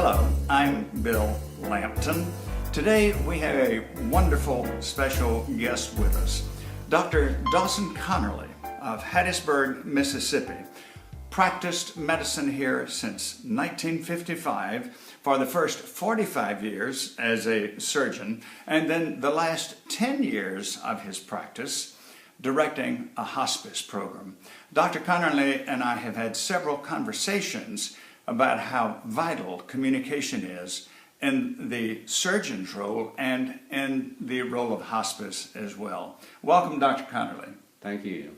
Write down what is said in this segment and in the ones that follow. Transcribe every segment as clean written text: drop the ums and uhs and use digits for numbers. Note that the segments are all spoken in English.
Hello, I'm Bill Lampton. Today we have a wonderful special guest with us, Dr. Dawson Connerly of Hattiesburg, Mississippi. Practiced medicine here since 1955 for the first 45 years as a surgeon, and then the last 10 years of his practice directing a hospice program. Dr. Connerly and I have had several conversations about how vital communication is in the surgeon's role and in the role of hospice as well. Welcome, Dr. Connerly. Thank you.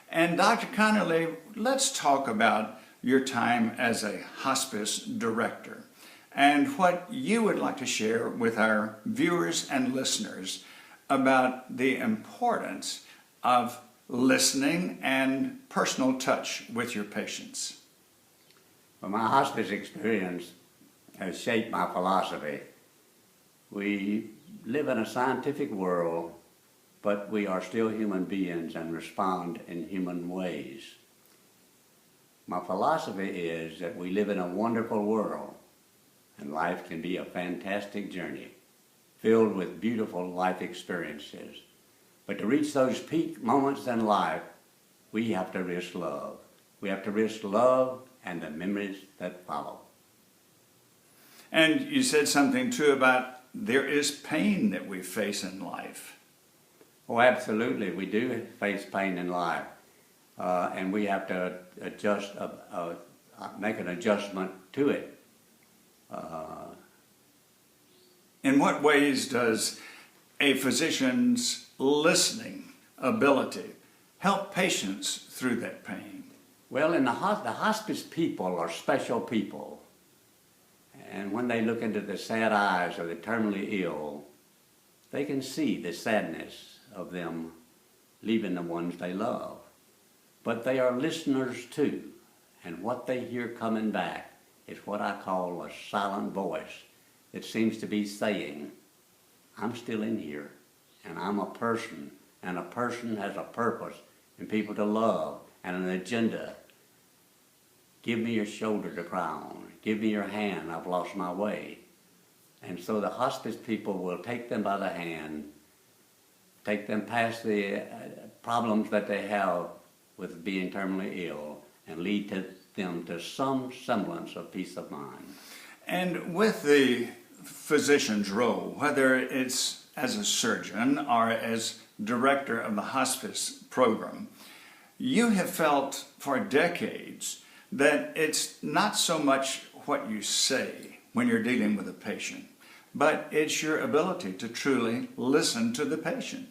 And Dr. Connerly, let's talk about your time as a hospice director and what you would like to share with our viewers and listeners about the importance of listening and personal touch with your patients. Well, my hospice experience has shaped my philosophy. We live in a scientific world, but we are still human beings and respond in human ways. My philosophy is that we live in a wonderful world, and life can be a fantastic journey, filled with beautiful life experiences. But to reach those peak moments in life, we have to risk love. We have to risk love and the memories that follow. And you said something too about there is pain that we face in life. Oh, absolutely. We do face pain in life, and we have to adjust, make an adjustment to it. In what ways does a physician's listening ability help patients through that pain? Well, the hospice people are special people, and when they look into the sad eyes of the terminally ill, they can see the sadness of them leaving the ones they love. But they are listeners too, and what they hear coming back is what I call a silent voice that seems to be saying, I'm still in here, and I'm a person, and a person has a purpose and people to love and an agenda. Give me your shoulder to cry on. Give me your hand, I've lost my way. And so the hospice people will take them by the hand, take them past the problems that they have with being terminally ill, and lead them to some semblance of peace of mind. And with the physician's role, whether it's as a surgeon or as director of the hospice program, you have felt for decades that it's not so much what you say when you're dealing with a patient, but it's your ability to truly listen to the patient.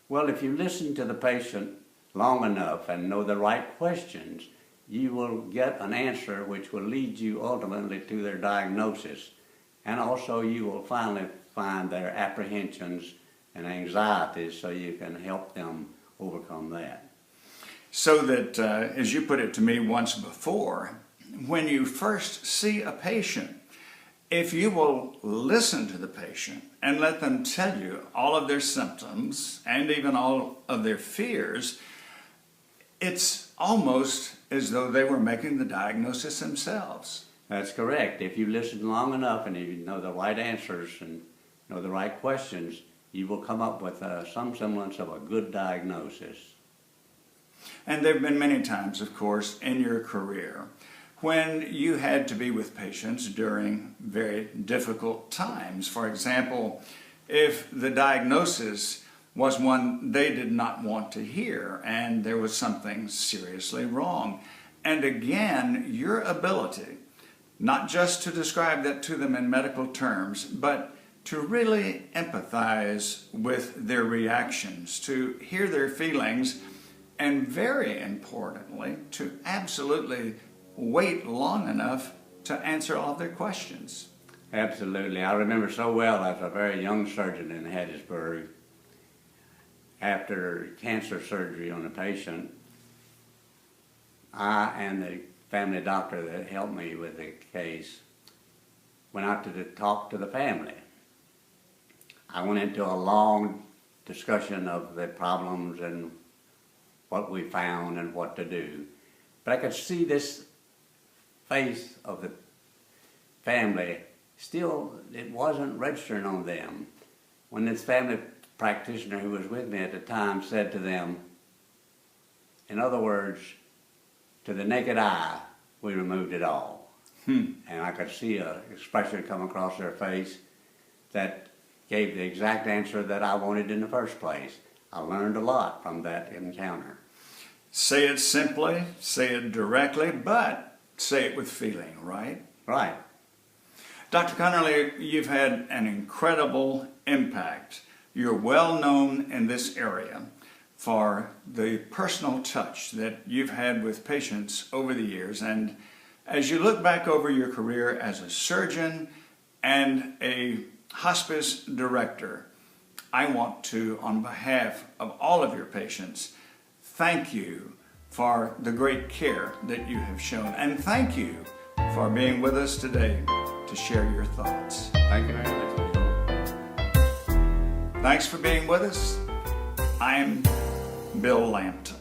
Well, if you listen to the patient long enough and know the right questions, you will get an answer which will lead you ultimately to their diagnosis. And also you will finally find their apprehensions and anxieties so you can help them overcome that. So that, as you put it to me once before, when you first see a patient, if you will listen to the patient and let them tell you all of their symptoms and even all of their fears, it's almost as though they were making the diagnosis themselves. That's correct. If you listen long enough and you know the right answers and know the right questions, you will come up with some semblance of a good diagnosis. And there have been many times, of course, in your career when you had to be with patients during very difficult times. For example, if the diagnosis was one they did not want to hear and there was something seriously wrong. And again, your ability, not just to describe that to them in medical terms, but to really empathize with their reactions, to hear their feelings, and very importantly, to absolutely wait long enough to answer all of their questions. Absolutely. I remember so well as a very young surgeon in Hattiesburg, after cancer surgery on a patient, I and the family doctor that helped me with the case went out to talk to the family. I went into a long discussion of the problems and what we found and what to do. But I could see this face of the family, still it wasn't registering on them. When this family practitioner who was with me at the time said to them, in other words, to the naked eye, we removed it all. And I could see an expression come across their face that gave the exact answer that I wanted in the first place. I learned a lot from that encounter. Say it simply, say it directly, but say it with feeling, right? Right. Dr. Connerly, you've had an incredible impact. You're well known in this area for the personal touch that you've had with patients over the years. And as you look back over your career as a surgeon and a hospice director, I want to, on behalf of all of your patients, thank you for the great care that you have shown. And thank you for being with us today to share your thoughts. Thank you very much. Thanks for being with us. I'm Bill Lampton.